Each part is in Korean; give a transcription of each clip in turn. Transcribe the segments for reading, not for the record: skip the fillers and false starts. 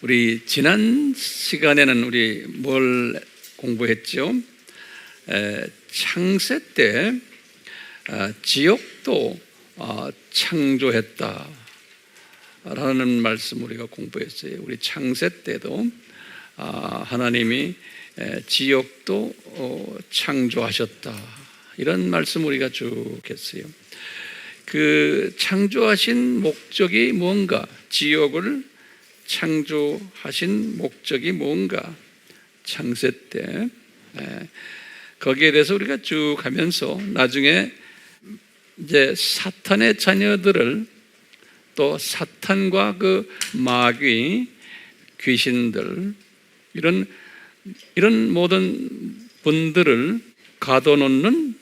우리 지난 시간에는 우리 뭘 공부했죠? 창세 때 지옥도 창조했다 라는 말씀 우리가 공부했어요. 우리 창세 때도 하나님이 지옥도 창조하셨다 이런 말씀 우리가 쭉 했어요. 그 창조하신 목적이 뭔가, 지옥을 창조하신 목적이 뭔가, 창세 때 거기에 대해서 우리가 쭉 하면서 나중에 이제 사탄의 자녀들을, 또 사탄과 그 마귀, 귀신들, 이런 모든 분들을 가둬놓는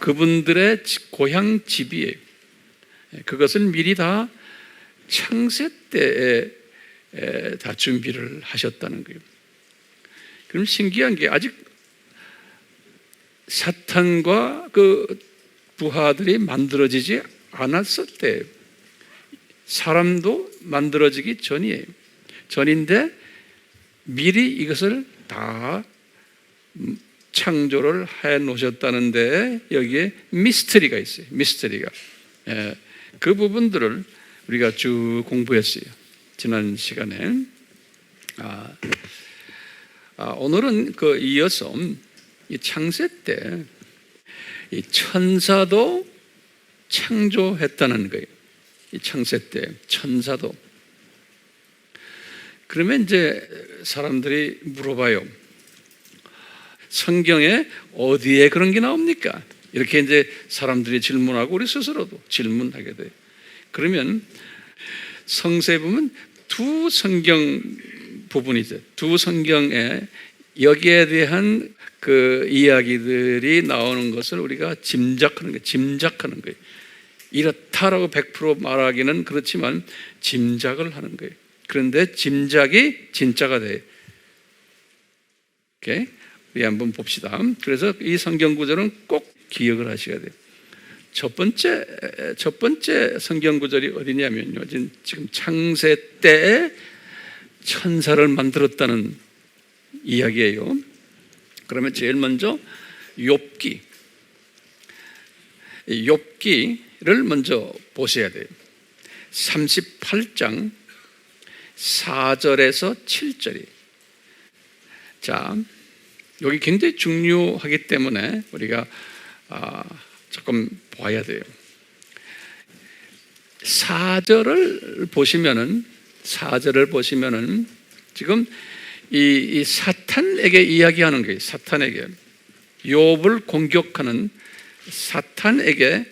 그분들의 고향 집이에요. 그것을 미리 다 창세 때에 다 준비를 하셨다는 거예요. 그럼 신기한 게, 아직 사탄과 그 부하들이 만들어지지 않았을 때, 사람도 만들어지기 전이에요. 전인데 미리 이것을 다 창조를 해 놓으셨다는데, 여기에 미스터리가 있어요. 미스터리가. 그 부분들을 우리가 쭉 공부했어요, 지난 시간에. 오늘은 그 이어서 이 창세 때 이 천사도 창조했다는 거예요. 이 창세 때 천사도. 그러면 이제 사람들이 물어봐요. 성경에 어디에 그런 게 나옵니까? 이렇게 이제 사람들이 질문하고 우리 스스로도 질문하게 돼요. 그러면 성서에 보면 두 성경 부분이 있어요. 두 성경에 여기에 대한 그 이야기들이 나오는 것을 우리가 짐작하는 거예요. 이렇다라고 100% 말하기는 그렇지만 짐작을 하는 거예요. 그런데 짐작이 진짜가 돼요. 오케이? 우리 한번 봅시다. 그래서 이 성경 구절은 꼭 기억을 하셔야 돼요. 첫 번째 성경 구절이 어디냐면요, 지금 창세 때에 천사를 만들었다는 이야기예요. 그러면 제일 먼저 욥기를 먼저 보셔야 돼요. 38장 4절에서 7절이. 자, 여기 굉장히 중요하기 때문에 우리가 조금 봐야 돼요. 4절을 보시면은 지금 이 사탄에게 이야기하는 거예요. 사탄에게, 욥을 공격하는 사탄에게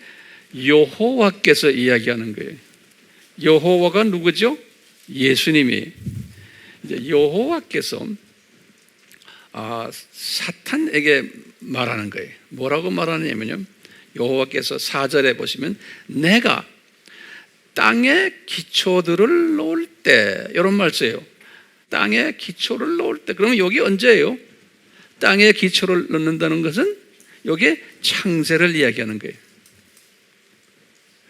여호와께서 이야기하는 거예요. 여호와가 누구죠? 예수님이. 이제 여호와께서 사탄에게 말하는 거예요. 뭐라고 말하냐면요, 여호와께서 4절에 보시면 내가 땅에 기초들을 놓을 때, 이런 말 써요. 땅에 기초를 놓을 때. 그러면 여기 언제예요? 땅에 기초를 놓는다는 것은 여기에 창세를 이야기하는 거예요.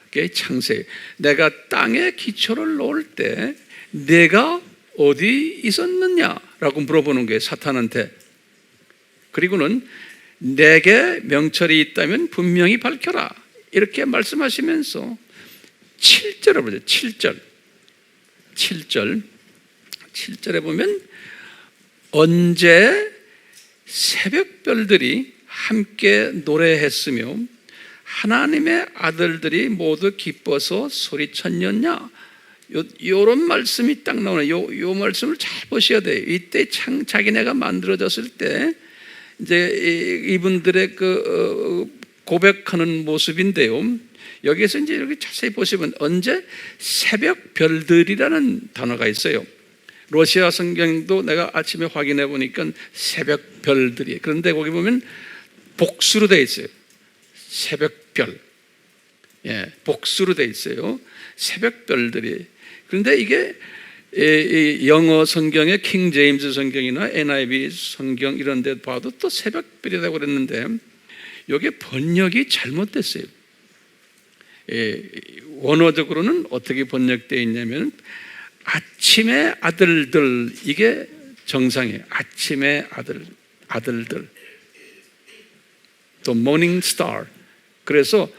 이게 창세. 내가 땅에 기초를 놓을 때 내가 어디 있었느냐라고 물어보는 거예요, 사탄한테. 그리고는 내게 명철이 있다면 분명히 밝혀라, 이렇게 말씀하시면서 7절에 보죠. 7절에 보면 언제 새벽별들이 함께 노래했으며 하나님의 아들들이 모두 기뻐서 소리쳤느냐, 요런 말씀이 딱 나오네요. 요 말씀을 잘 보셔야 돼요. 이때 자기네가 만들어졌을 때 이제 이분들의 그 고백하는 모습인데요. 여기에서 이제 이렇게 자세히 보시면 언제 새벽 별들이라는 단어가 있어요. 러시아 성경도 내가 아침에 확인해 보니까 새벽 별들이. 그런데 거기 보면 복수로 되어 있어요. 새벽별. 복수로 되어 있어요. 새벽별들이. 그런데 이게 영어 성경의 킹 제임스 성경이나 NIV 성경 이런 데 봐도 또 새벽별이라고 그랬는데 여기에 번역이 잘못됐어요. 원어적으로는 어떻게 번역되어 있냐면 아침의 아들들, 이게 정상이에요. 아침의 아들들. 또 morning star. 그래서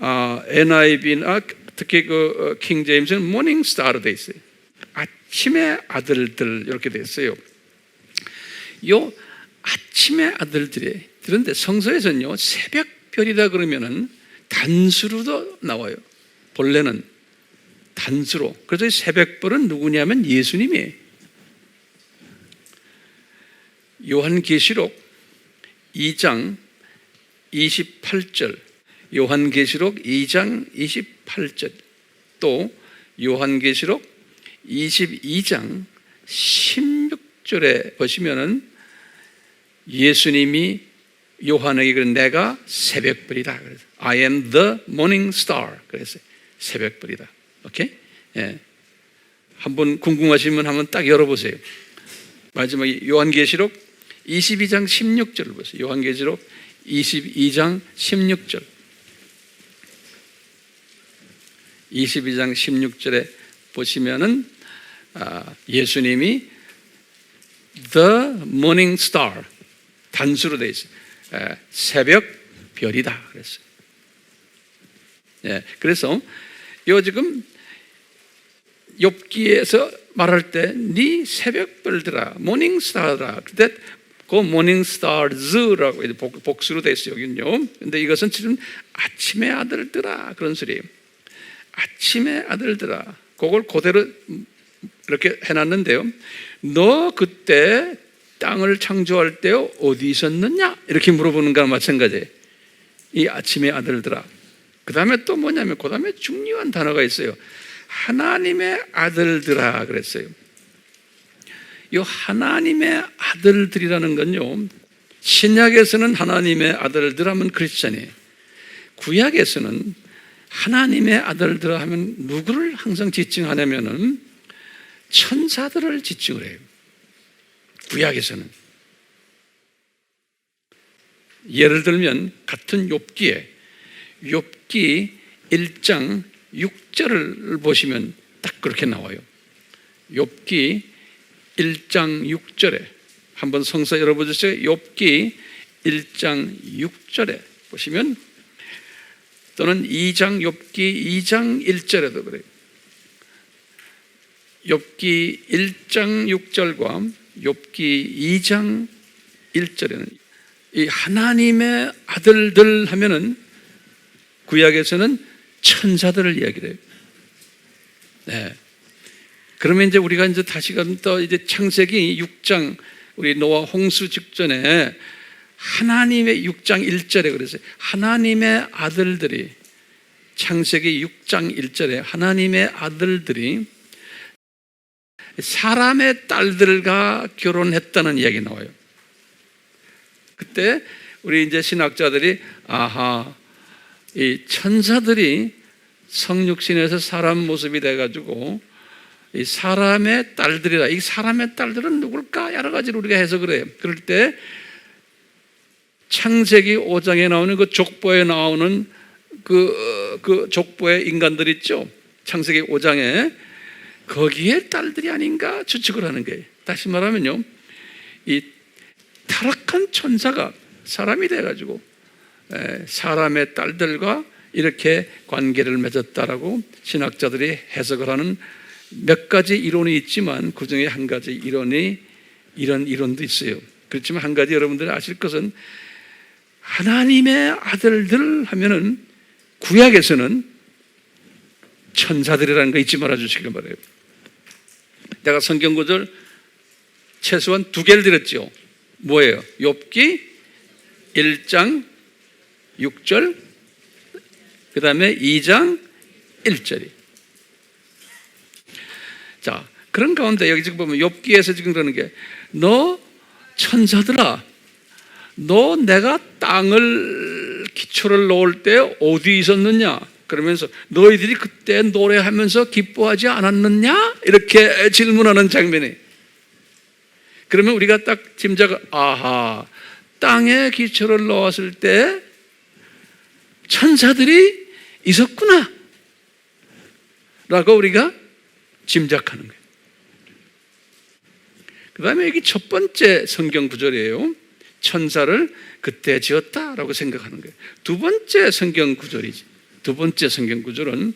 NIV나 특히 그 킹 제임스는 morning star로 돼 있어요. 아침의 아들들 이렇게 돼 있어요. 요 아침의 아들들이, 그런데 성서에서는요 새벽별이다 그러면은 단수로도 나와요. 본래는 단수로. 그래서 이 새벽별은 누구냐면 예수님이에요. 요한계시록 2장 28절, 요한계시록 2장 28절, 또 요한계시록 22장 16절에 보시면은 예수님이 요한에게 그런 내가 새벽별이다. 그래서 I am the morning star. 그래서 새벽별이다. 오케이? 예. 한번 궁금하시면 한번 딱 열어보세요. 마지막에 요한계시록 22장 16절을 보세요. 요한계시록 22장 16절. 22장 16절에 보시면은 예수님이 the morning star 단수로 되어 있어요. 새벽 별이다 그랬어요. 예, 그래서 요 지금 욥기에서 말할 때 네 새벽별들아, morning star라. 그때 그 morning stars라고 복수로 되어 있어요. 여기는요. 근데 이것은 지금 아침의 아들들아 그런 소리예요. 아침의 아들들아. 그걸 그대로 이렇게 해놨는데요. 너 그때 땅을 창조할 때 어디 있었느냐? 이렇게 물어보는 거랑 마찬가지예요. 이 아침의 아들들아. 그 다음에 또 뭐냐면 그 다음에 중요한 단어가 있어요. 하나님의 아들들아 그랬어요. 이 하나님의 아들들이라는 건요, 신약에서는 하나님의 아들들 하면 크리스찬이에요. 구약에서는 하나님의 아들들 하면 누구를 항상 지칭하냐면은 천사들을 지칭을 해요. 구약에서는. 예를 들면 같은 욥기 1장 6절을 보시면 딱 그렇게 나와요. 욥기 1장 6절에 한번 성서 열어보세요. 욥기 1장 6절에 보시면, 또는 욥기 2장 1절에도 그래요. 욥기 1장 6절과 욥기 2장 1절에는 이 하나님의 아들들 하면은 구약에서는 천사들을 이야기를 해요. 네. 그러면 이제 우리가 이제 다시금 또 이제 창세기 6장 우리 노아 홍수 직전에 하나님의 6장 1절에 그랬어요. 하나님의 아들들이, 창세기 6장 1절에 하나님의 아들들이 사람의 딸들과 결혼했다는 이야기 나와요. 그때 우리 이제 신학자들이 이 천사들이 성육신에서 사람 모습이 돼가지고 이 사람의 딸들이라. 이 사람의 딸들은 누굴까? 여러 가지로 우리가 해석을 해요. 그럴 때 창세기 5장에 나오는 그 족보에 나오는 그 족보의 인간들 있죠. 창세기 5장에 거기에 딸들이 아닌가 추측을 하는 거예요. 다시 말하면요, 이 타락한 천사가 사람이 돼가지고 사람의 딸들과 이렇게 관계를 맺었다라고 신학자들이 해석을 하는 몇 가지 이론이 있지만 그 중에 한 가지 이런 이론도 있어요. 그렇지만 한 가지 여러분들이 아실 것은 하나님의 아들들 하면은 구약에서는 천사들이라는 거 잊지 말아 주시길 바라요. 내가 성경 구절 최소한 2개를 드렸죠. 뭐예요? 욥기 1장 6절, 그 다음에 2장 1절이. 자, 그런 가운데 여기 지금 보면 욥기에서 지금 그러는 게, 너 천사들아, 너 내가 땅을 기초를 놓을 때 어디 있었느냐? 그러면서 너희들이 그때 노래하면서 기뻐하지 않았느냐? 이렇게 질문하는 장면이. 그러면 우리가 딱 짐작, 땅에 기초를 놓았을 때 천사들이 있었구나 라고 우리가 짐작하는 거예요. 그 다음에 여기 첫 번째 성경 구절이에요. 천사를 그때 지었다라고 생각하는 거예요. 두 번째 성경 구절이지. 두 번째 성경 구절은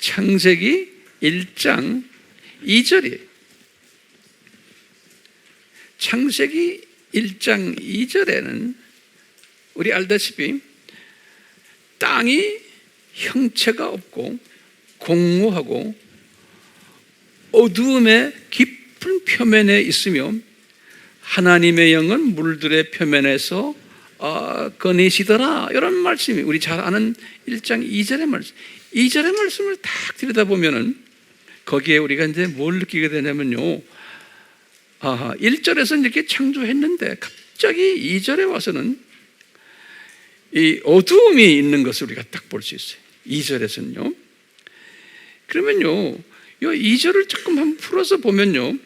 창세기 1장 2절이에요. 창세기 1장 2절에는 우리 알다시피 땅이 형체가 없고 공무하고 어두움의 깊은 표면에 있으며 하나님의 영은 물들의 표면에서 거니시더라. 이런 말씀이 우리 잘 아는 1장 2절의 말씀. 2절의 말씀을 딱 들여다보면은 거기에 우리가 이제 뭘 느끼게 되냐면요. 1절에서 이렇게 창조했는데 갑자기 2절에 와서는 이 어두움이 있는 것을 우리가 딱 볼 수 있어요. 2절에서는요. 그러면요, 이 2절을 조금 한번 풀어서 보면요,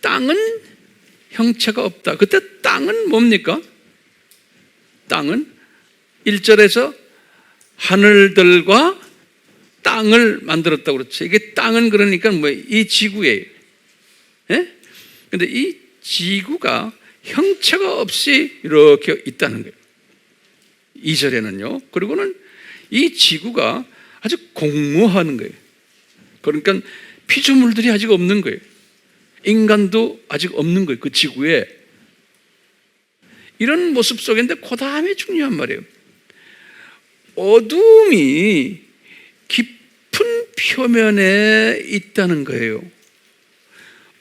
땅은 형체가 없다. 그때 땅은 뭡니까? 땅은 1절에서 하늘들과 땅을 만들었다고 그렇죠. 이게 땅은 그러니까 뭐예요? 이 지구예요. 예? 근데 이 지구가 형체가 없이 이렇게 있다는 거예요. 2절에는요. 그리고는 이 지구가 아주 공모하는 거예요. 그러니까 피조물들이 아직 없는 거예요. 인간도 아직 없는 거예요. 그 지구에. 이런 모습 속인데 그 다음에 중요한 말이에요. 어둠이 깊은 표면에 있다는 거예요.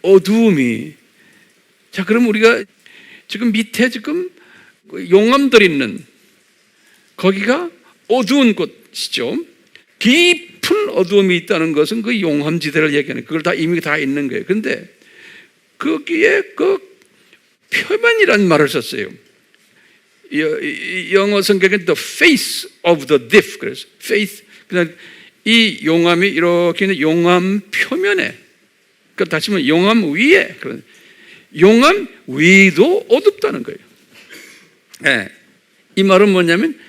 어두움이. 자, 그럼 우리가 지금 밑에 지금 용암들 있는 거기가 어두운 곳이죠. 깊은 어두움이 있다는 것은 그 용암지대를 얘기하는, 그걸 다 이미 다 있는 거예요. 그런데 거기에 그 표면이라는 말을 썼어요. 영어 성경에 the face of the deep. 그래서 face, 그냥 이 용암이 이렇게 있는 용암 표면에, 그러니까 다시 말하면 용암 위에, 용암 위도 어둡다는 거예요. 네. 이 말은 뭐냐면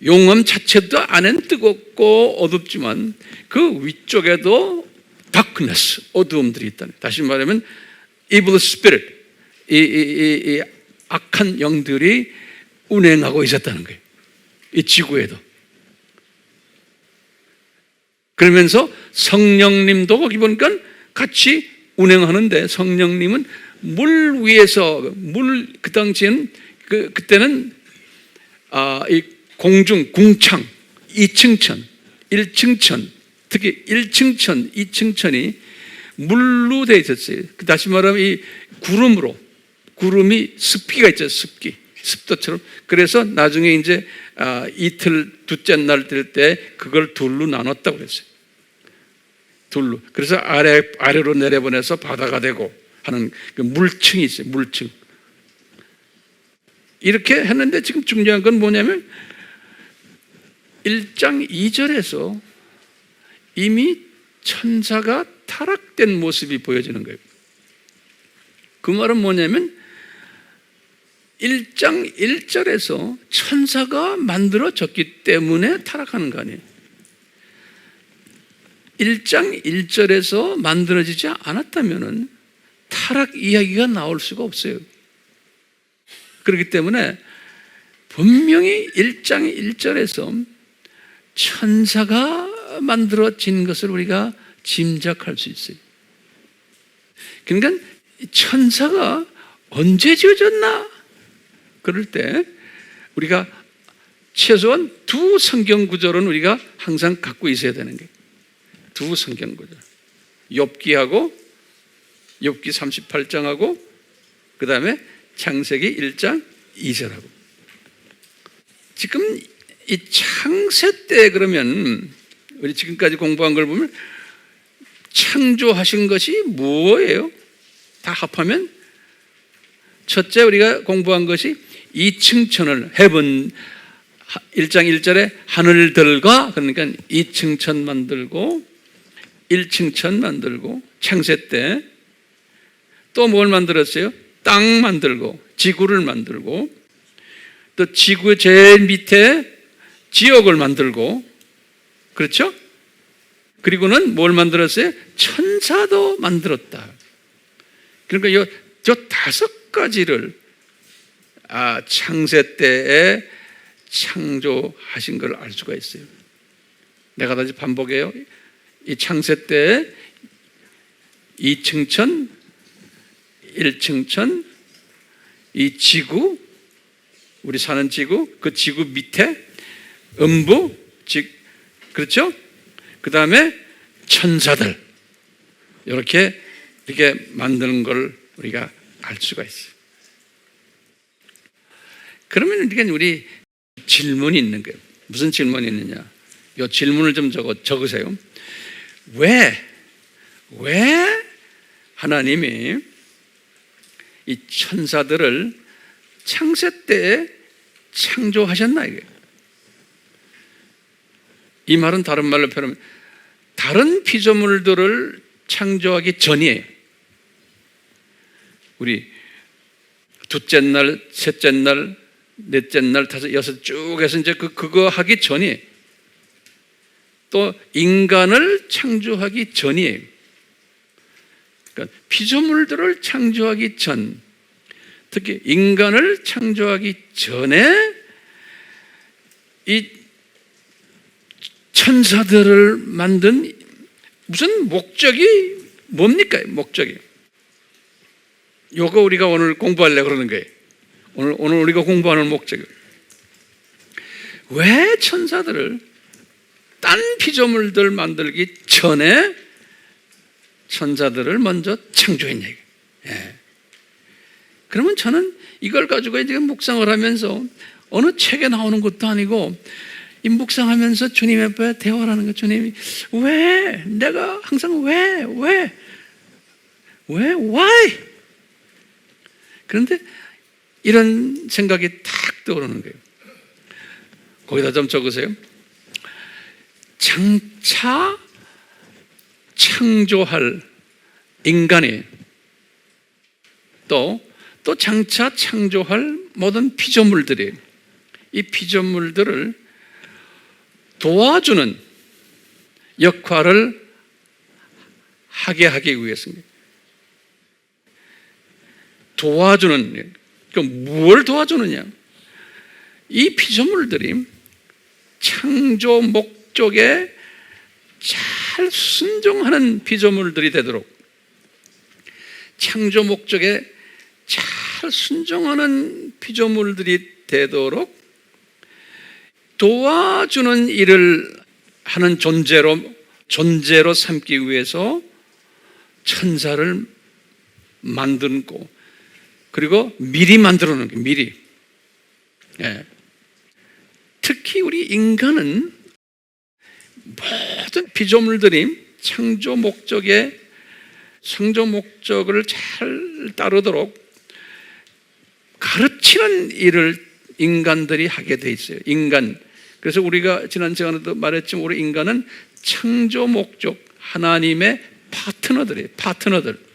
용암 자체도 안엔 뜨겁고 어둡지만 그 위쪽에도 darkness, 어두움들이 있다는 거예요. 다시 말하면 evil spirit, 이 악한 영들이 운행하고 있었다는 거예요. 이 지구에도. 그러면서 성령님도 거기 보니까 같이 운행하는데, 성령님은 물 위에서, 그 당시에는 그때는 이 공중, 궁창, 2층천, 1층천, 특히 1층천, 2층천이 물로 되어 있었어요. 다시 말하면 이 구름이 습기가 있죠. 습도처럼. 그래서 나중에 이제 이틀, 둘째 날 될 때 그걸 둘로 나눴다고 그랬어요. 둘로. 그래서 아래로 내려보내서 바다가 되고 하는 그 물층이 있어요. 물층. 이렇게 했는데 지금 중요한 건 뭐냐면 1장 2절에서 이미 천사가 타락된 모습이 보여지는 거예요. 그 말은 뭐냐면 1장 1절에서 천사가 만들어졌기 때문에 타락하는 거 아니에요. 1장 1절에서 만들어지지 않았다면 타락 이야기가 나올 수가 없어요. 그렇기 때문에 분명히 1장 1절에서 천사가 만들어진 것을 우리가 짐작할 수 있어요. 그러니까 천사가 언제 지어졌나? 그럴 때 우리가 최소한 두 성경 구절은 우리가 항상 갖고 있어야 되는 거예요. 두 성경 구절. 욥기하고 욥기 38장하고 그 다음에 창세기 1장 2절하고. 지금 이 창세 때 그러면 우리 지금까지 공부한 걸 보면 창조하신 것이 뭐예요? 다 합하면 첫째 우리가 공부한 것이 2층천을 heaven, 1장 1절에 하늘들과, 그러니까 2층천 만들고 1층천 만들고 창세 때 또 뭘 만들었어요? 땅 만들고 지구를 만들고 또 지구 제일 밑에 지역을 만들고, 그렇죠? 그리고는 뭘 만들었어요? 천사도 만들었다. 그러니까 저 5가지를 창세 때에 창조하신 걸 알 수가 있어요. 내가 다시 반복해요. 이 창세 때에 2층천, 1층천, 이 지구, 우리 사는 지구, 그 지구 밑에 음부, 그렇죠? 그 다음에 천사들, 이렇게 만드는 걸 우리가 알 수가 있어요. 그러면 우리 질문이 있는 거예요. 무슨 질문이 있느냐? 이 질문을 좀 적으세요. 왜 하나님이 이 천사들을 창세 때에 창조하셨나 이게? 이 말은 다른 말로 표현하면 다른 피조물들을 창조하기 전이에요. 우리 둘째 날, 셋째 날, 넷째 날, 다섯, 여섯 쭉 해서 이제 그거 하기 전이에요. 또 인간을 창조하기 전이에요. 그러니까 피조물들을 창조하기 전, 특히 인간을 창조하기 전에 이 천사들을 만든 무슨 목적이 뭡니까? 목적이. 요거 우리가 오늘 공부하려고 그러는 거예요. 오늘 우리가 공부하는 목적이. 왜 천사들을 딴 피조물들 만들기 전에 천사들을 먼저 창조했냐. 예. 그러면 저는 이걸 가지고 지금 묵상을 하면서 어느 책에 나오는 것도 아니고 이 묵상하면서 주님 앞에 대화를 하는 거. 주님이 왜? 내가 항상 왜? Why? 그런데 이런 생각이 탁 떠오르는 거예요. 거기다 좀 적으세요. 장차 창조할 인간이 또 장차 창조할 모든 피조물들이 이 피조물들을 도와주는 역할을 하게 하기 위해서입니다. 도와주는, 뭘 도와주느냐? 이 피조물들이 창조 목적에 잘 순종하는 피조물들이 되도록, 창조 목적에 잘 순종하는 피조물들이 되도록 도와주는 일을 하는 존재로 삼기 위해서 천사를 만들고, 그리고 미리 만들어 놓은 거예요. 미리. 예. 특히 우리 인간은 모든 피조물들이 창조 목적을 잘 따르도록 가르치는 일을 인간들이 하게 돼 있어요. 인간. 그래서 우리가 지난 시간에도 말했지만 우리 인간은 창조 목적, 하나님의 파트너들.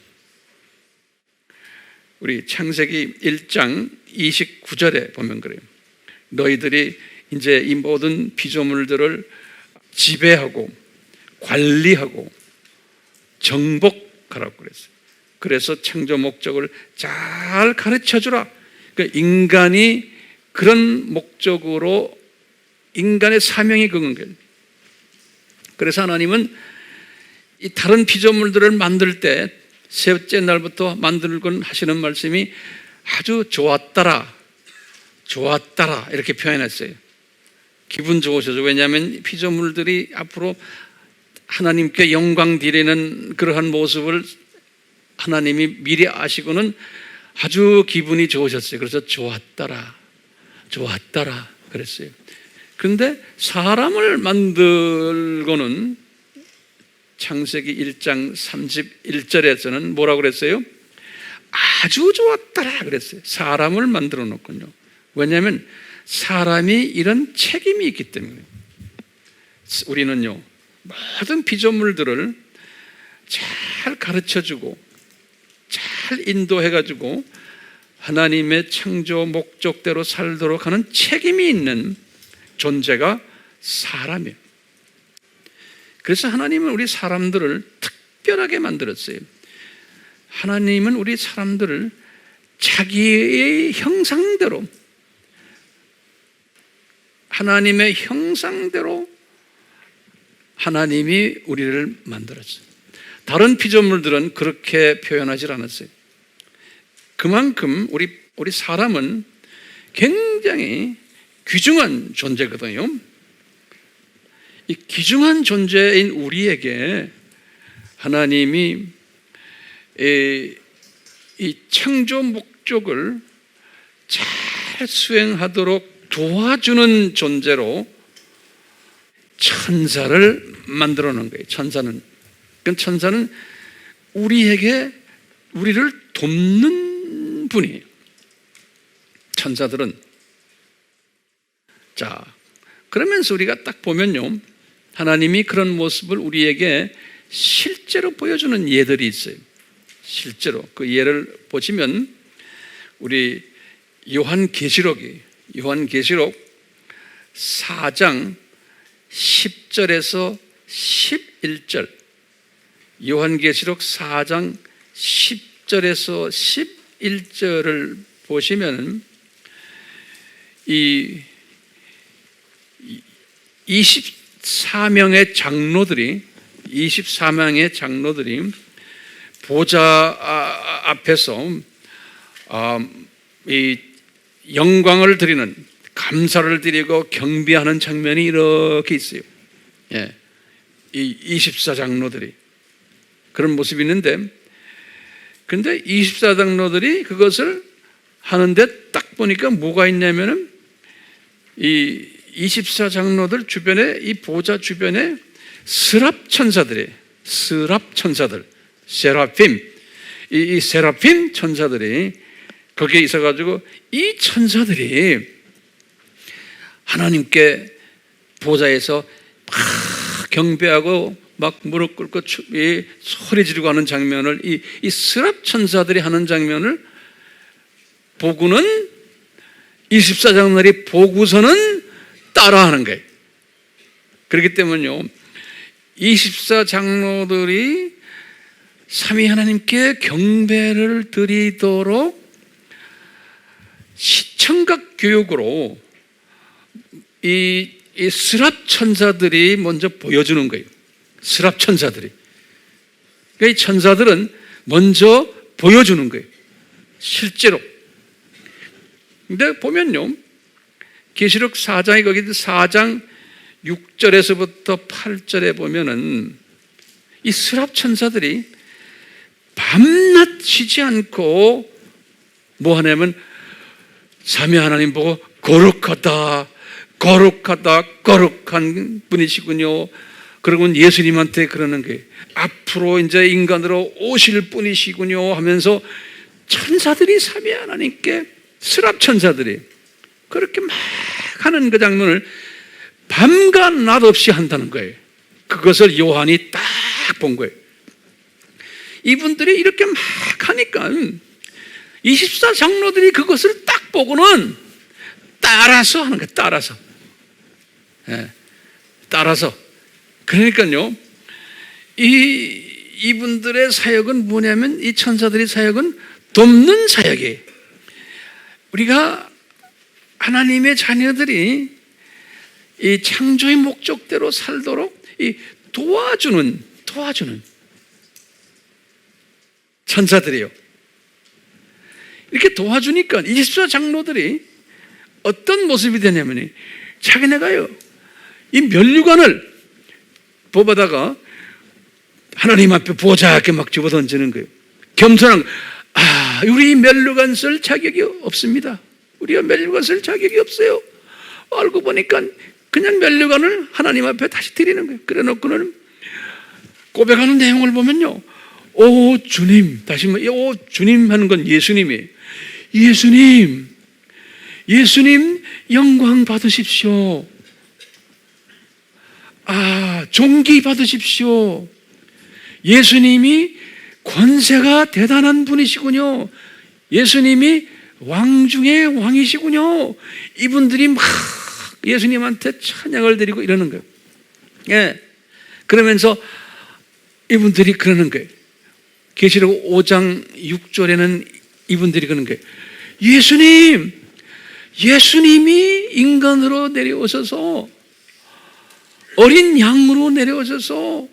우리 창세기 1장 29절에 보면 그래요. 너희들이 이제 이 모든 피조물들을 지배하고 관리하고 정복하라고 그랬어요. 그래서 창조 목적을 잘 가르쳐 주라. 그러니까 인간이 그런 목적으로 인간의 사명이 그건 거예요. 그래서 하나님은 이 다른 피조물들을 만들 때 셋째 날부터 만들곤 하시는 말씀이 아주 좋았더라 이렇게 표현했어요. 기분 좋으셔서. 왜냐하면 피조물들이 앞으로 하나님께 영광 드리는 그러한 모습을 하나님이 미리 아시고는 아주 기분이 좋으셨어요. 그래서 좋았더라 그랬어요. 그런데 사람을 만들고는 창세기 1장 31절에서는 뭐라고 그랬어요? 아주 좋았더라 그랬어요. 사람을 만들어 놓군요. 왜냐하면 사람이 이런 책임이 있기 때문에. 우리는요, 모든 피조물들을 잘 가르쳐주고 잘 인도해가지고 하나님의 창조 목적대로 살도록 하는 책임이 있는 존재가 사람이에요. 그래서 하나님은 우리 사람들을 특별하게 만들었어요. 하나님은 우리 사람들을 자기의 형상대로, 하나님의 형상대로 하나님이 우리를 만들었어요. 다른 피조물들은 그렇게 표현하지 않았어요. 그만큼 우리 사람은 굉장히 귀중한 존재거든요. 이 귀중한 존재인 우리에게 하나님이 이 창조 목적을 잘 수행하도록 도와주는 존재로 천사를 만들어 놓은 거예요. 천사는 우리를 돕는 분이에요. 천사들은. 자, 그러면서 우리가 딱 보면요, 하나님이 그런 모습을 우리에게 실제로 보여주는 예들이 있어요. 실제로 그 예를 보시면 우리 요한계시록 4장 10절에서 11절, 요한계시록 4장 10절에서 11절을 보시면 이 24명의 장로들이 보좌 앞에서 이 영광을 드리는, 감사를 드리고 경배하는 장면이 이렇게 있어요. 예, 이 24장로들이 그런 모습이 있는데, 근데 24장로들이 그것을 하는데 딱 보니까 뭐가 있냐면은 이 24장로들 주변에, 이 보좌 주변에 스랍천사들, 세라핌, 이 세라핌 천사들이 거기에 있어가지고 이 천사들이 하나님께 보좌에서 막 경배하고 막 무릎 꿇고 소리 지르고 하는 장면을, 이 스랍 천사들이 하는 장면을 보고는 24장로들이 보고서는 따라하는 거예요. 그렇기 때문에요, 24장로들이 삼위 하나님께 경배를 드리도록 시청각 교육으로 이 스랍 천사들이 먼저 보여주는 거예요. 스랍 천사들이. 그러니까 이 천사들은 먼저 보여주는 거예요. 실제로. 근데 보면요, 계시록 4장에 거기 4장 6절에서부터 8절에 보면은 이 스랍 천사들이 밤낮 쉬지 않고 뭐 하냐면 삼위 하나님 보고 거룩하다, 거룩한 분이시군요. 그러고 예수님한테 그러는 거예요. 앞으로 이제 인간으로 오실 분이시군요 하면서 천사들이 삼위 하나님께, 스랍 천사들이 그렇게 막 하는 그 장면을 밤과 낮 없이 한다는 거예요. 그것을 요한이 딱 본 거예요. 이분들이 이렇게 막 하니까 24장로들이 그것을 딱 보고는 따라서 하는 거예요. 따라서. 그러니까요, 이분들의 사역은 뭐냐면, 이 천사들의 사역은 돕는 사역이에요. 우리가 하나님의 자녀들이 이 창조의 목적대로 살도록 이 도와주는 천사들이에요. 이렇게 도와주니까 24장로들이 어떤 모습이 되냐면, 자기네가요, 이 면류관을 뽑아다가 하나님 앞에 보자하게 막 집어던지는 거예요. 겸손한, 우리 면류관 쓸 자격이 없습니다. 우리가 면류관 쓸 자격이 없어요. 알고 보니까 그냥 면류관을 하나님 앞에 다시 드리는 거예요. 그래 놓고는 고백하는 내용을 보면요, 오 주님, 다시 오 주님 하는 건 예수님이에요. 예수님 영광 받으십시오. 존귀 받으십시오. 예수님이 권세가 대단한 분이시군요. 예수님이 왕 중에 왕이시군요. 이분들이 막 예수님한테 찬양을 드리고 이러는 거예요. 예. 그러면서 이분들이 그러는 거예요. 계시록 5장 6절에는 이분들이 그런 거예요. 예수님이 인간으로 내려오셔서 어린 양으로 내려오셔서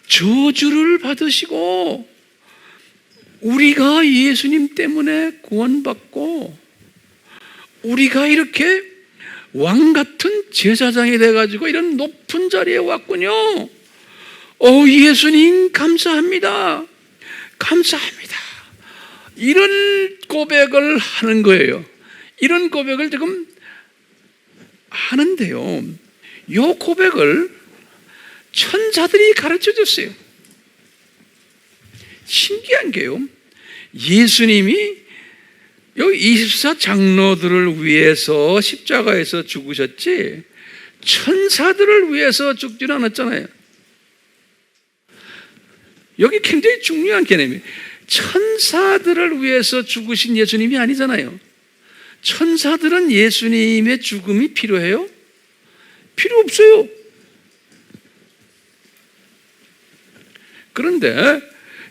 저주를 받으시고 우리가 예수님 때문에 구원받고 우리가 이렇게 왕 같은 제사장이 돼가지고 이런 높은 자리에 왔군요. 예수님 감사합니다. 감사합니다. 이런 고백을 하는 거예요. 이런 고백을 지금 하는데요. 이 고백을 천사들이 가르쳐 줬어요. 신기한 게요. 예수님이 여기 24장로들을 위해서 십자가에서 죽으셨지 천사들을 위해서 죽지는 않았잖아요. 여기 굉장히 중요한 개념이에요. 천사들을 위해서 죽으신 예수님이 아니잖아요. 천사들은 예수님의 죽음이 필요해요? 필요 없어요. 그런데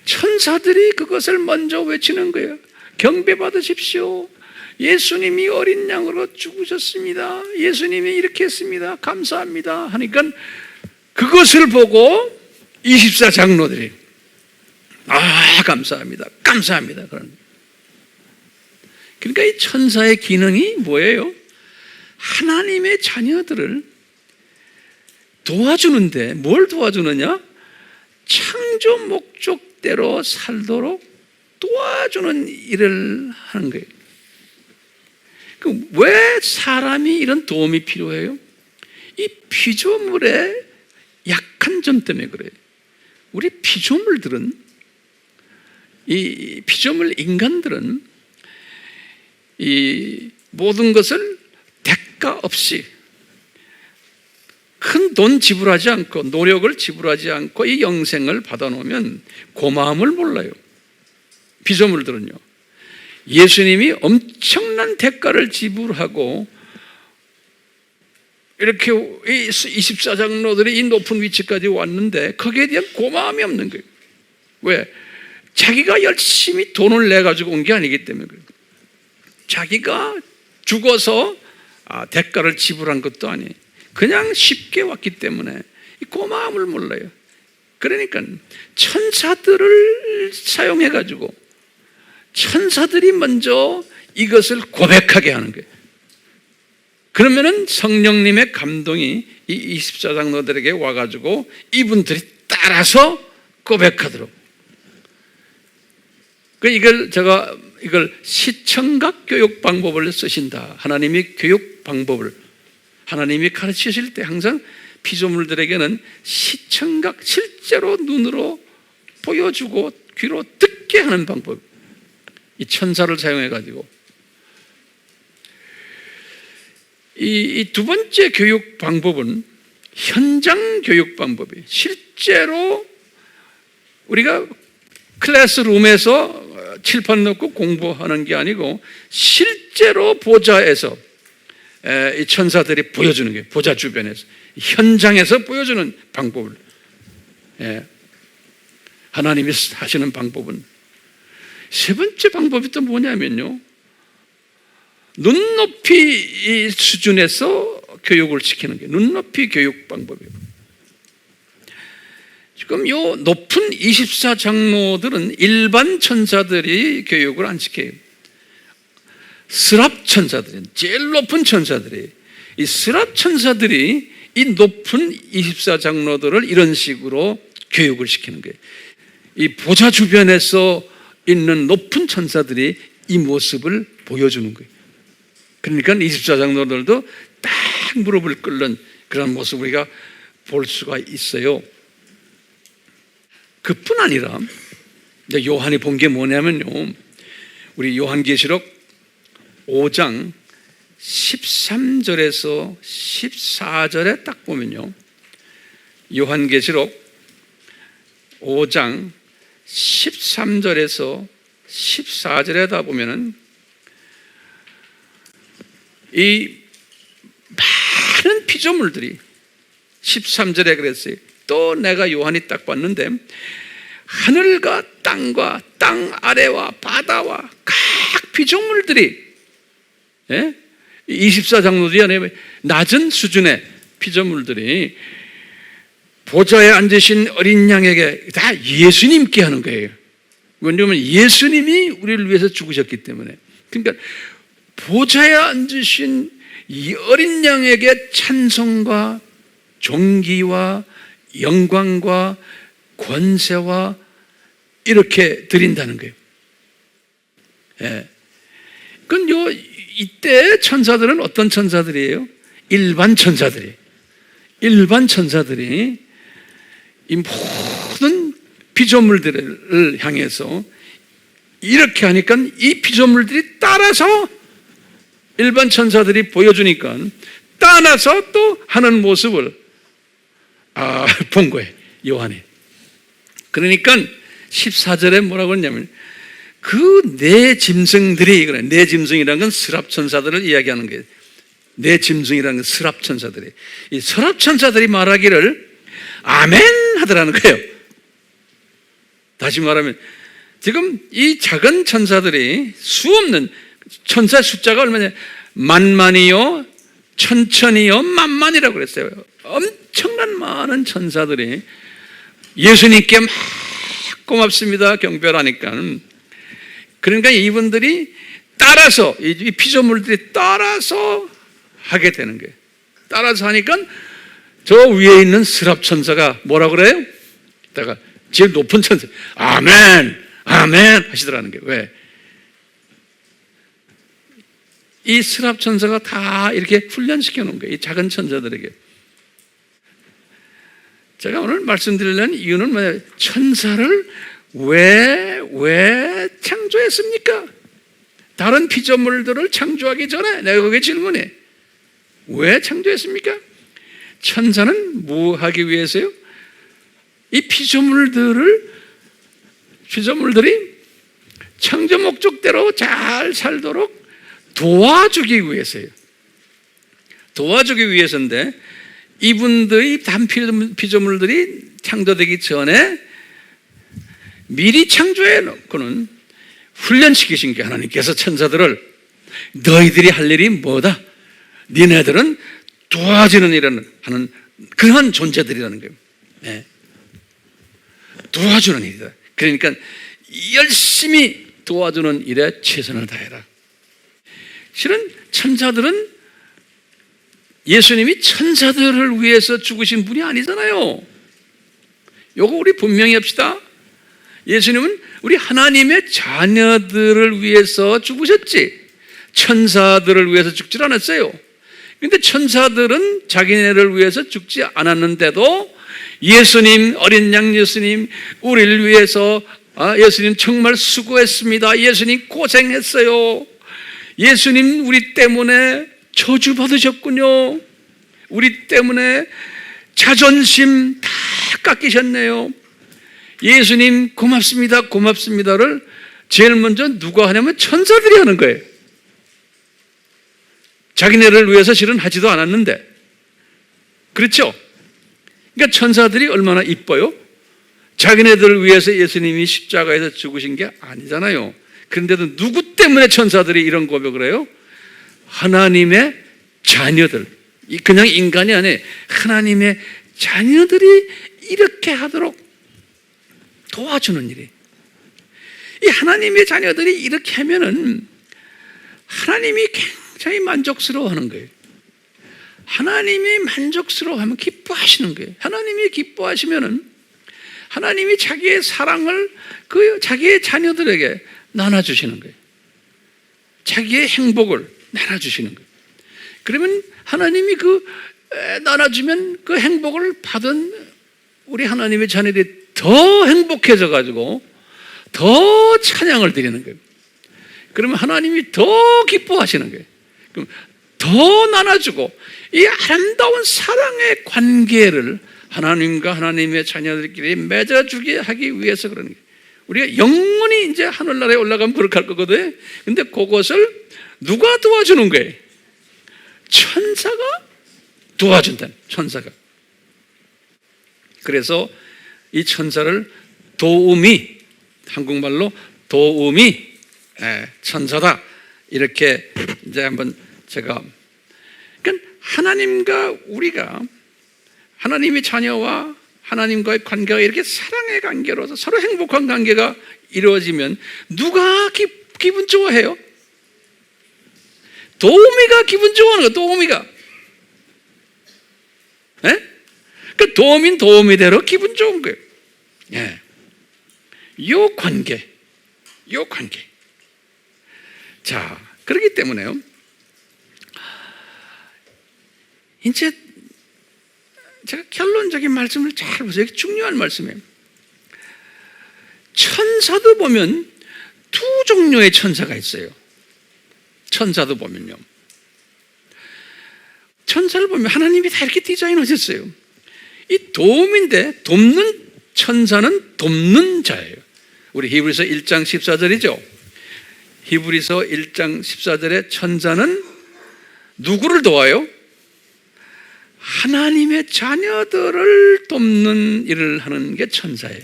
천사들이 그것을 먼저 외치는 거예요. 경배 받으십시오. 예수님이 어린 양으로 죽으셨습니다. 예수님이 이렇게 했습니다. 감사합니다. 하니까 그것을 보고 24장로들이 감사합니다. 감사합니다. 그러니까 이 천사의 기능이 뭐예요? 하나님의 자녀들을 도와주는데 뭘 도와주느냐? 창조 목적대로 살도록 도와주는 일을 하는 거예요. 왜 사람이 이런 도움이 필요해요? 이 피조물의 약한 점 때문에 그래요. 우리 피조물들은, 이 피조물 인간들은 이 모든 것을 대가 없이 큰 돈 지불하지 않고 노력을 지불하지 않고 이 영생을 받아놓으면 고마움을 몰라요. 피조물들은요. 예수님이 엄청난 대가를 지불하고 이렇게 24장로들이 이 높은 위치까지 왔는데 거기에 대한 고마움이 없는 거예요. 왜? 자기가 열심히 돈을 내가지고 온 게 아니기 때문에 그래요. 자기가 죽어서 대가를 지불한 것도 아니에요. 그냥 쉽게 왔기 때문에 이 고마움을 몰라요. 그러니까 천사들을 사용해가지고 천사들이 먼저 이것을 고백하게 하는 거예요. 그러면은 성령님의 감동이 이 24장로들에게 와가지고 이분들이 따라서 고백하도록. 이걸 시청각 교육 방법을 쓰신다. 하나님이 교육 방법을 하나님이 가르치실 때 항상 피조물들에게는 시청각, 실제로 눈으로 보여주고 귀로 듣게 하는 방법. 이 천사를 사용해가지고. 이 두 번째 교육 방법은 현장 교육 방법이에요. 실제로 우리가 클래스룸에서 칠판 넣고 공부하는 게 아니고 실제로 보좌에서 이 천사들이 보여주는 게 보좌 주변에서 현장에서 보여주는 방법을 하나님이 하시는 방법은 세 번째 방법이 또 뭐냐면요, 눈높이 수준에서 교육을 시키는 게 눈높이 교육 방법이에요. 지금 요 높은 24장로들은 일반 천사들이 교육을 안 시켜요. 스랍 천사들이, 제일 높은 천사들이, 이 스랍 천사들이 이 높은 24장로들을 이런 식으로 교육을 시키는 거예요. 이 보좌 주변에서 있는 높은 천사들이 이 모습을 보여주는 거예요. 그러니까 24장로들도 딱 무릎을 꿇는 그런 모습을 우리가 볼 수가 있어요. 그뿐 아니라 요한이 본 게 뭐냐면요, 우리 요한계시록 5장 13절에서 14절에 딱 보면요, 요한계시록 5장 13절에서 14절에다 보면은 이 많은 피조물들이 13절에 그랬어요. 또 내가 요한이 딱 봤는데 하늘과 땅과 땅 아래와 바다와 각 피조물들이, 24장로들이 아니라 낮은 수준의 피조물들이 보좌에 앉으신 어린 양에게 다 예수님께 하는 거예요. 왜냐하면 예수님이 우리를 위해서 죽으셨기 때문에. 그러니까 보좌에 앉으신 이 어린 양에게 찬송과 존귀와 영광과 권세와 이렇게 드린다는 거예요. 그건 이때 천사들은 어떤 천사들이에요? 일반 천사들이에요. 일반 천사들이 이 모든 피조물들을 향해서 이렇게 하니까 이 피조물들이 따라서, 일반 천사들이 보여주니까 따라서 또 하는 모습을 본 거예요, 요한이. 그러니까 14절에 뭐라고 했냐면 그 네 짐승들이, 그래, 네 짐승이라는 건 스랍 천사들을 이야기하는 거예요. 네 짐승이라는 건 스랍 천사들이, 이 스랍 천사들이 말하기를 아멘 하더라는 거예요. 다시 말하면 지금 이 작은 천사들이, 수없는 천사 숫자가 얼마냐, 만만이요, 천천이요, 만만이라고 그랬어요. 엄청난 많은 천사들이 예수님께 막 고맙습니다 경배하니까, 그러니까 이분들이 따라서, 이 피조물들이 따라서 하게 되는 거예요. 따라서 하니까 저 위에 있는 스랍 천사가 뭐라고 그래요? 이따가 제일 높은 천사 아멘 아멘 하시더라는 거예요. 왜? 이 스랍 천사가 다 이렇게 훈련시켜 놓은 거예요, 이 작은 천사들에게. 제가 오늘 말씀드리려는 이유는 뭐냐면, 천사를 왜 창조했습니까? 다른 피조물들을 창조하기 전에 내가 그게 질문해. 왜 창조했습니까? 천사는 뭐 하기 위해서요? 이 피조물들이 창조 목적대로 잘 살도록 도와주기 위해서요. 도와주기 위해서인데, 이분들이 단 피조물들이 창조되기 전에 미리 창조해 놓고는 훈련시키신 게, 하나님께서 천사들을 너희들이 할 일이 뭐다? 니네들은 도와주는 일을 하는 그런 존재들이라는 거예요. 네. 도와주는 일이다. 그러니까 열심히 도와주는 일에 최선을 다해라. 실은 천사들은, 예수님이 천사들을 위해서 죽으신 분이 아니잖아요. 요거 우리 분명히 합시다. 예수님은 우리 하나님의 자녀들을 위해서 죽으셨지, 천사들을 위해서 죽질 않았어요. 그런데 천사들은 자기네를 위해서 죽지 않았는데도 예수님, 어린 양 예수님, 우리를 위해서, 예수님 정말 수고했습니다, 예수님 고생했어요, 예수님 우리 때문에 저주받으셨군요, 우리 때문에 자존심 다 깎이셨네요, 예수님 고맙습니다, 고맙습니다를 제일 먼저 누가 하냐면 천사들이 하는 거예요. 자기네를 위해서 실은 하지도 않았는데. 그렇죠? 그러니까 천사들이 얼마나 이뻐요? 자기네들을 위해서 예수님이 십자가에서 죽으신 게 아니잖아요. 그런데도 누구 때문에 천사들이 이런 고백을 해요? 하나님의 자녀들, 그냥 인간이 아니에요. 하나님의 자녀들이 이렇게 하도록 도와주는 일이. 이 하나님의 자녀들이 이렇게 하면은 하나님이 굉장히 만족스러워하는 거예요. 하나님이 만족스러워하면 기뻐하시는 거예요. 하나님이 기뻐하시면은 하나님이 자기의 사랑을 자기의 자녀들에게 나눠주시는 거예요. 자기의 행복을 나눠주시는 거예요. 그러면 하나님이 나눠주면 그 행복을 받은 우리 하나님의 자녀들이 더 행복해져 가지고 더 찬양을 드리는 거예요. 그러면 하나님이 더 기뻐하시는 거예요. 그럼 더 나눠주고, 이 아름다운 사랑의 관계를 하나님과 하나님의 자녀들끼리 맺어주게 하기 위해서 그러는 거예요. 우리가 영원히 이제 하늘나라에 올라가면 그렇게 할 거거든요. 근데 그것을 누가 도와주는 거예요? 천사가 도와준다. 천사가. 그래서 이 천사를 도우미, 한국말로 도우미 천사다. 이렇게 이제 한번 제가, 그러니까 하나님과 우리가, 하나님의 자녀와 하나님과의 관계가 이렇게 사랑의 관계로서 서로 행복한 관계가 이루어지면 누가 기분 좋아해요? 도우미가 기분 좋아하는 거예요. 도우미가. 그 도우미는 도우미대로 기분 좋은 거예요. 요 관계. 자, 그렇기 때문에요. 이제 제가 결론적인 말씀을 잘 보세요. 이게 중요한 말씀이에요. 천사도 보면 두 종류의 천사가 있어요. 천사도 보면요. 천사를 보면 하나님이 다 이렇게 디자인하셨어요. 이 도움인데 돕는 천사는 돕는 자예요. 우리 히브리서 1장 14절이죠. 히브리서 1장 14절에 천사는 누구를 도와요? 하나님의 자녀들을 돕는 일을 하는 게 천사예요.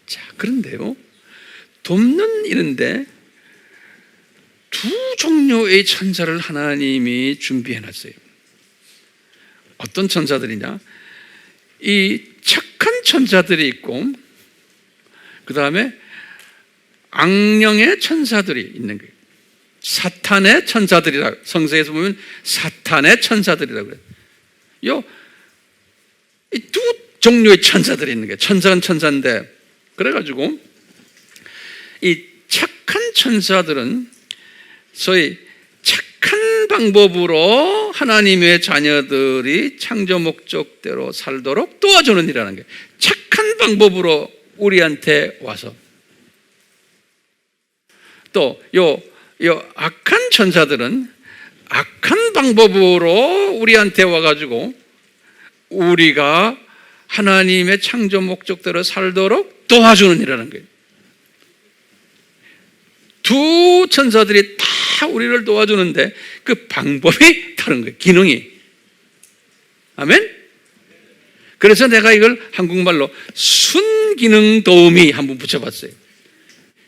자, 그런데요, 돕는 일인데 두 종류의 천사를 하나님이 준비해놨어요. 어떤 천사들이냐? 이 착한 천사들이 있고, 그 다음에 악령의 천사들이 있는 거예요. 사탄의 천사들이라고, 성서에서 보면 사탄의 천사들이라고 그래요. 이 두 종류의 천사들이 있는 거예요. 천사는 천사인데, 그래가지고 이 착한 천사들은 소위 착한 방법으로 하나님의 자녀들이 창조 목적대로 살도록 도와주는 일이라는 거예요. 착한 방법으로 우리한테 와서. 또 악한 천사들은 악한 방법으로 우리한테 와가지고 우리가 하나님의 창조 목적대로 살도록 도와주는 일이라는 거예요. 두 천사들이 다 우리를 도와주는데 그 방법이 다른 거예요. 기능이. 아멘? 그래서 내가 이걸 한국말로 순기능 도우미 한번 붙여봤어요.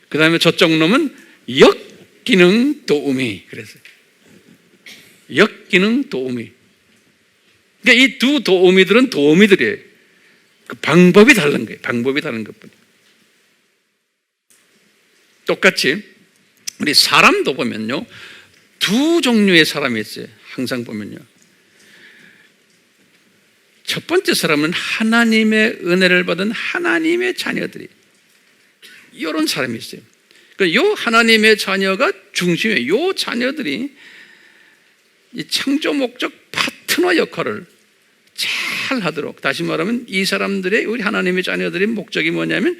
그 다음에 저쪽 놈은 역기능 도우미. 그래서 역기능 도우미. 그러니까 이 두 도우미들은 도우미들이에요. 그 방법이 다른 거예요. 방법이 다른 것뿐이에요. 똑같이 우리 사람도 보면요, 두 종류의 사람이 있어요. 항상 보면요. 첫 번째 사람은 하나님의 은혜를 받은 하나님의 자녀들이, 이런 사람이 있어요. 그러니까 요 하나님의 자녀가 중심이에요. 요 자녀들이 이 창조 목적 파트너 역할을 잘 하도록, 다시 말하면 이 사람들의, 우리 하나님의 자녀들의 목적이 뭐냐면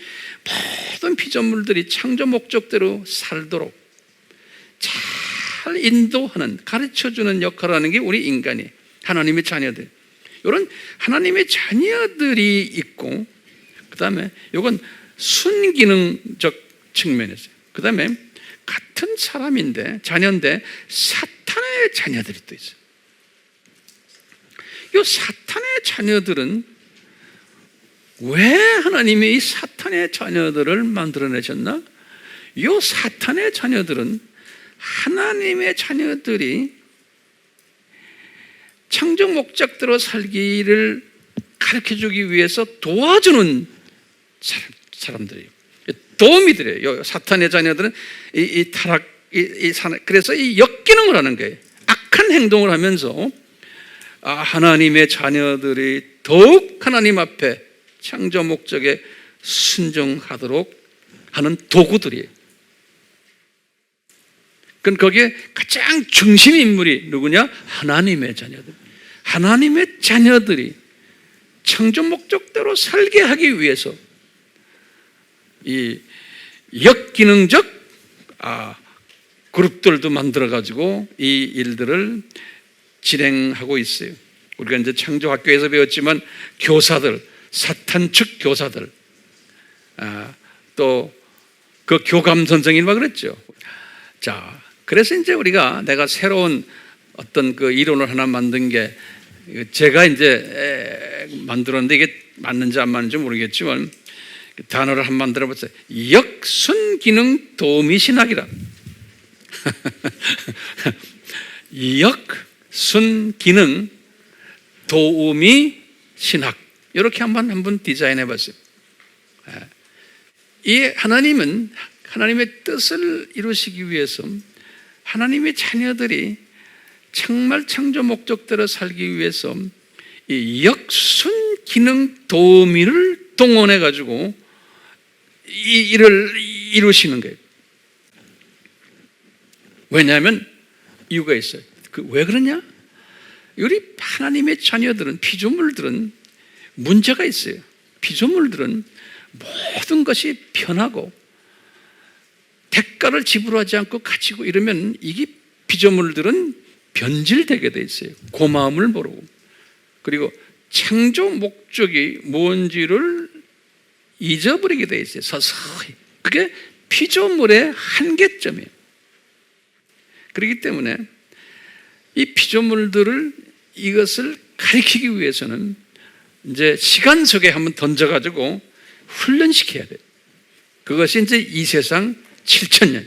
모든 피조물들이 창조 목적대로 살도록 잘 인도하는, 가르쳐주는 역할을 하는 게 우리 인간이, 하나님의 자녀들. 이런 하나님의 자녀들이 있고, 그 다음에 이건 순기능적 측면에서, 그 다음에 같은 사람인데, 자녀인데 사탄의 자녀들이 또 있어요. 이 사탄의 자녀들은 왜 하나님이 이 사탄의 자녀들을 만들어내셨나? 이 사탄의 자녀들은 하나님의 자녀들이 창조 목적대로 살기를 가르쳐주기 위해서 도와주는 사람들이에요. 도우미들이에요. 사탄의 자녀들은 이 타락, 그래서 이 역기능을 하는 거예요. 악한 행동을 하면서 하나님의 자녀들이 더욱 하나님 앞에 창조 목적에 순종하도록 하는 도구들이에요. 그럼 거기에 가장 중심 인물이 누구냐? 하나님의 자녀들. 하나님의 자녀들이 창조 목적대로 살게 하기 위해서 이 역기능적 그룹들도 만들어가지고 이 일들을 진행하고 있어요. 우리가 이제 창조학교에서 배웠지만 교사들, 사탄 측 교사들, 또 그 교감 선생이 막 그랬죠. 자, 그래서 이제 내가 새로운 어떤 그 이론을 하나 만든 게, 제가 이제 만들었는데 이게 맞는지 안 맞는지 모르겠지만, 단어를 한번 만들어보세요. 역순기능 도우미 신학이라. 역순기능 도우미 신학. 이렇게 한번 디자인해 봤어요. 이 하나님은 하나님의 뜻을 이루시기 위해서 하나님의 자녀들이 정말 창조 목적대로 살기 위해서 이 역순기능 도우미를 동원해 가지고 이 일을 이루시는 거예요. 왜냐하면 이유가 있어요. 왜 그러냐? 우리 하나님의 자녀들은, 피조물들은 문제가 있어요. 피조물들은 모든 것이 편하고 대가를 지불하지 않고 가지고 이러면 이게 피조물들은 변질되게 돼 있어요. 고마움을 모르고. 그리고 창조 목적이 뭔지를 잊어버리게 돼 있어요. 서서히. 그게 피조물의 한계점이에요. 그렇기 때문에 이 피조물들을 이것을 가리키기 위해서는 이제 시간 속에 한번 던져가지고 훈련시켜야 돼요. 그것이 이제 이 세상 7,000년.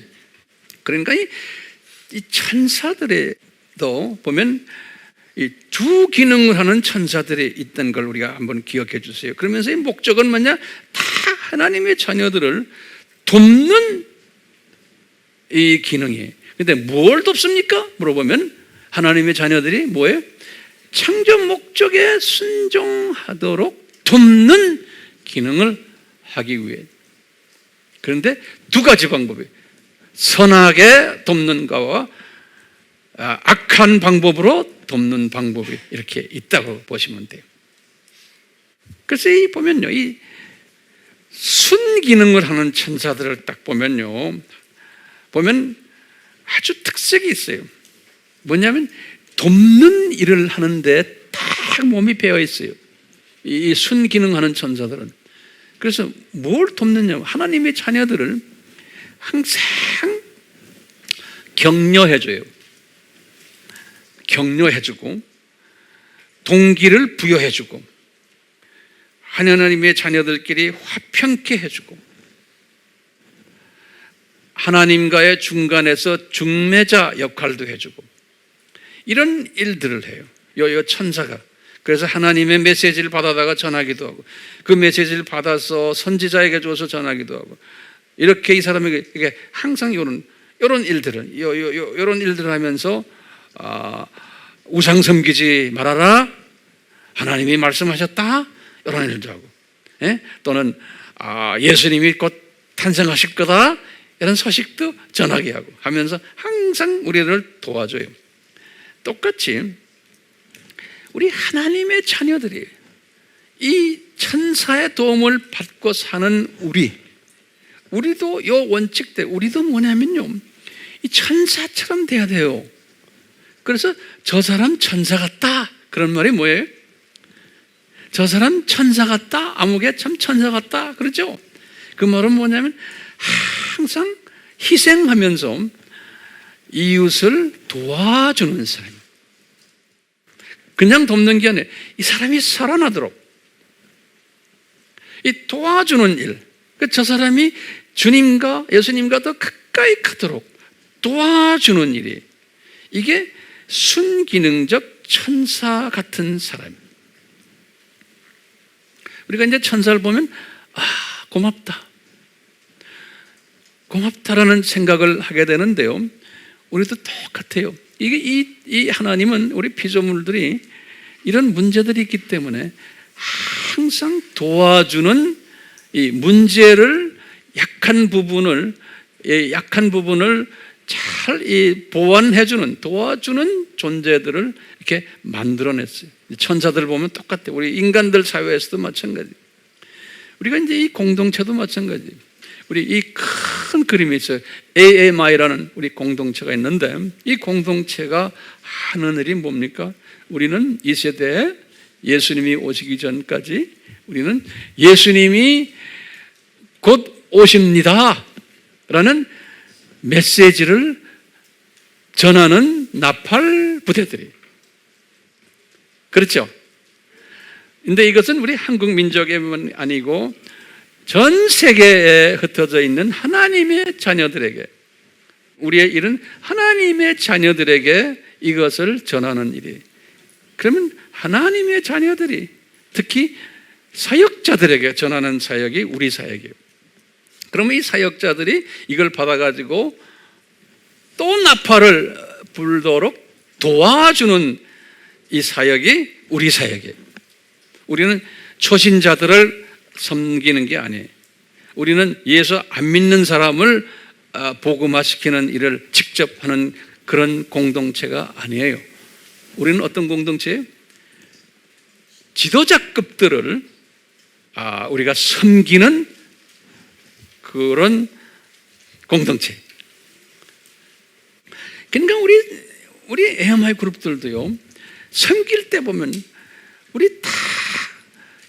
그러니까 이 천사들에도 보면 이 두 기능을 하는 천사들이 있다는 걸 우리가 한번 기억해 주세요. 그러면서 이 목적은 뭐냐? 다 하나님의 자녀들을 돕는 이 기능이에요. 근데 뭘 돕습니까? 물어보면 하나님의 자녀들이 뭐예요? 창조 목적에 순종하도록 돕는 기능을 하기 위해. 그런데 두 가지 방법이에요. 선하게 돕는 거와 악한 방법으로 돕는 방법이 이렇게 있다고 보시면 돼요. 그래서 이 보면요, 이 순기능을 하는 천사들을 딱 보면요, 보면 아주 특색이 있어요. 뭐냐면 돕는 일을 하는데 딱 몸이 배어 있어요. 이 순기능하는 천사들은. 그래서 뭘 돕느냐? 하나님의 자녀들을 항상 격려해줘요. 격려해주고 동기를 부여해주고 하나님의 자녀들끼리 화평케 해주고 하나님과의 중간에서 중매자 역할도 해주고 이런 일들을 해요. 요 천사가. 그래서 하나님의 메시지를 받아다가 전하기도 하고 그 메시지를 받아서 선지자에게 줘서 전하기도 하고 이렇게 이 사람에게 항상 이런 일들을 이런 일들을 하면서 우상 섬기지 말아라. 하나님이 말씀하셨다. 이런 일도 하고 또는 예수님이 곧 탄생하실 거다. 이런 소식도 전하게 하고 하면서 항상 우리를 도와줘요. 똑같이 우리 하나님의 자녀들이 이 천사의 도움을 받고 사는 우리도 이 원칙대로 우리도 뭐냐면요, 이 천사처럼 돼야 돼요. 그래서 저 사람 천사 같다 그런 말이 뭐예요? 저 사람 천사 같다, 아무개 참 천사 같다 그러죠. 그 말은 뭐냐면 항상 희생하면서 이웃을 도와주는 사람. 그냥 돕는 게 아니라 이 사람이 살아나도록 이 도와주는 일. 저 사람이 주님과 예수님과 더 가까이 가도록 도와주는 일이, 이게 순기능적 천사 같은 사람. 우리가 이제 천사를 보면 고맙다라는 생각을 하게 되는데요, 우리도 똑같아요. 이게 이 하나님은 우리 피조물들이 이런 문제들이 있기 때문에 항상 도와주는 이 문제를 약한 부분을 잘 보완해주는 도와주는 존재들을 이렇게 만들어냈어요. 천사들을 보면 똑같아요. 우리 인간들 사회에서도 마찬가지. 우리가 이제 이 공동체도 마찬가지. 우리 이 큰 그림이 있어요. AMI라는 우리 공동체가 있는데 이 공동체가 하는 일이 뭡니까? 우리는 이 세대에 예수님이 오시기 전까지 우리는 예수님이 곧 오십니다 라는 메시지를 전하는 나팔 부대들이, 그렇죠? 근데 이것은 우리 한국 민족에만 아니고 전 세계에 흩어져 있는 하나님의 자녀들에게, 우리의 일은 하나님의 자녀들에게 이것을 전하는 일이에요. 그러면 하나님의 자녀들이, 특히 사역자들에게 전하는 사역이 우리 사역이에요. 그러면 이 사역자들이 이걸 받아가지고 또 나팔을 불도록 도와주는 이 사역이 우리 사역이에요. 우리는 초신자들을 섬기는 게 아니에요. 우리는 예수 안 믿는 사람을 복음화시키는 일을 직접 하는 그런 공동체가 아니에요. 우리는 어떤 공동체예요? 지도자급들을 우리가 섬기는 그런 공동체. 그러니까 우리 AMI 그룹들도요, 섬길 때 보면 우리 다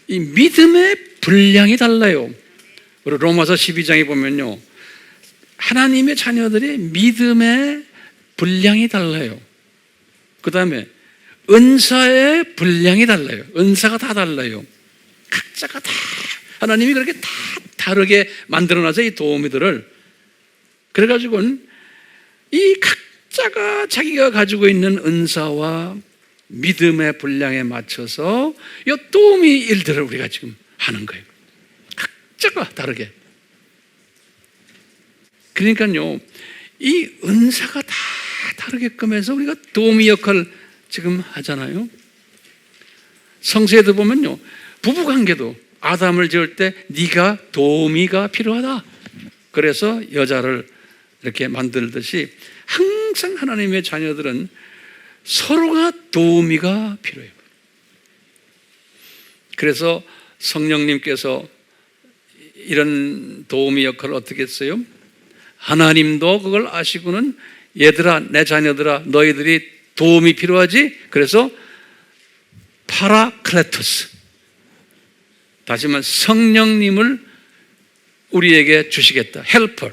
이 믿음의 분량이 달라요. 우리 로마서 12장에 보면요, 하나님의 자녀들이 믿음의 분량이 달라요. 그 다음에 은사의 분량이 달라요. 은사가 다 달라요. 각자가 다 하나님이 그렇게 다 다르게 만들어놔서 이 도우미들을, 그래가지고는 이 각자가 자기가 가지고 있는 은사와 믿음의 분량에 맞춰서 이 도우미 일들을 우리가 지금 하는 거예요. 각자가 다르게. 그러니까요, 이 은사가 다 다르게끔 해서 우리가 도우미 역할을 지금 하잖아요. 성서에도 보면요, 부부관계도 아담을 지을 때 네가 도우미가 필요하다, 그래서 여자를 이렇게 만들듯이 항상 하나님의 자녀들은 서로가 도우미가 필요해요. 그래서 성령님께서 이런 도우미 역할을 어떻게 했어요? 하나님도 그걸 아시고는 얘들아, 내 자녀들아, 너희들이 도움이 필요하지? 그래서 파라클레토스, 다시 말해 성령님을 우리에게 주시겠다. 헬퍼,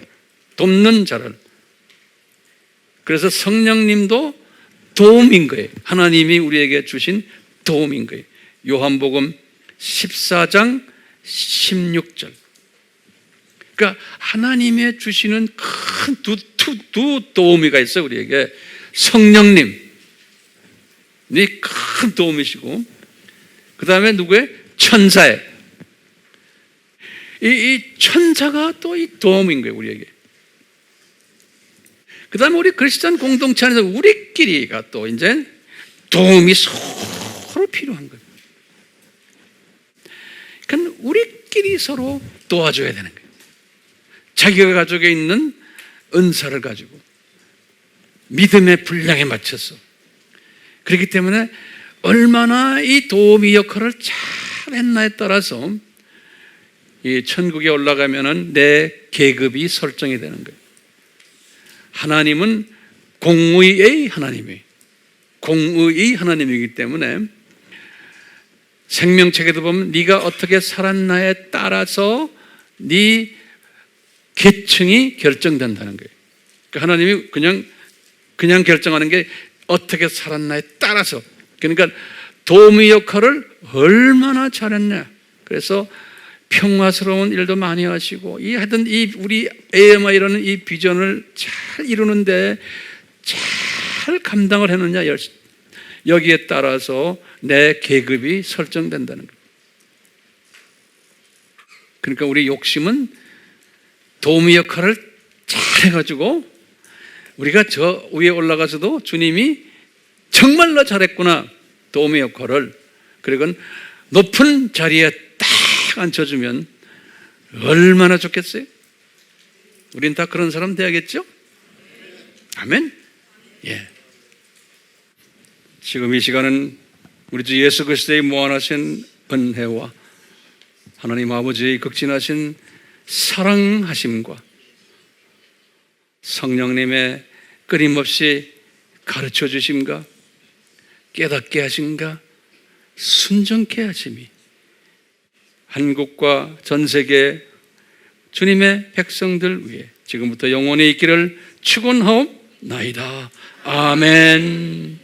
돕는 자를. 그래서 성령님도 도움인 거예요. 하나님이 우리에게 주신 도움인 거예요. 요한복음 14장 16절. 그러니까 하나님의 주시는 큰 두 도우미가 있어요, 우리에게. 성령님이 큰 도움이시고, 그 다음에 누구의? 천사의. 이 천사가 또 이 도움인 거예요, 우리에게. 그 다음에 우리 크리스천 공동체 안에서 우리끼리가 또 이제 도움이 서로 필요한 거예요. 그러니까 우리끼리 서로 도와줘야 되는 거예요. 자기가 가지고 있는 은사를 가지고 믿음의 분량에 맞춰서. 그렇기 때문에 얼마나 이 도우미 역할을 잘 했나에 따라서 이 천국에 올라가면은 내 계급이 설정이 되는 거예요. 하나님은 공의의 하나님이에요. 공의의 하나님이기 때문에 생명책에도 보면 네가 어떻게 살았나에 따라서 네 계층이 결정된다는 거예요. 그러니까 하나님이 그냥 결정하는 게 어떻게 살았나에 따라서. 그러니까 도우미 역할을 얼마나 잘했냐. 그래서 평화스러운 일도 많이 하시고, 하여튼 우리 AMI라는 이 비전을 잘 이루는데 잘 감당을 했느냐, 여기에 따라서 내 계급이 설정된다는 거예요. 그러니까 우리 욕심은 도우미 역할을 잘 해가지고 우리가 저 위에 올라가서도 주님이 정말로 잘했구나, 도우미 역할을. 그리고 높은 자리에 딱 앉혀주면 얼마나 좋겠어요? 우린 다 그런 사람 돼야겠죠? 아멘? 예. 지금 이 시간은 우리 주 예수 그리스도의 무한하신 은혜와 하나님 아버지의 극진하신 사랑하심과 성령님의 끊임없이 가르쳐 주심과 깨닫게 하심과 순종케 하심이 한국과 전 세계 주님의 백성들 위해 지금부터 영원히 있기를 축원하옵나이다. 아멘.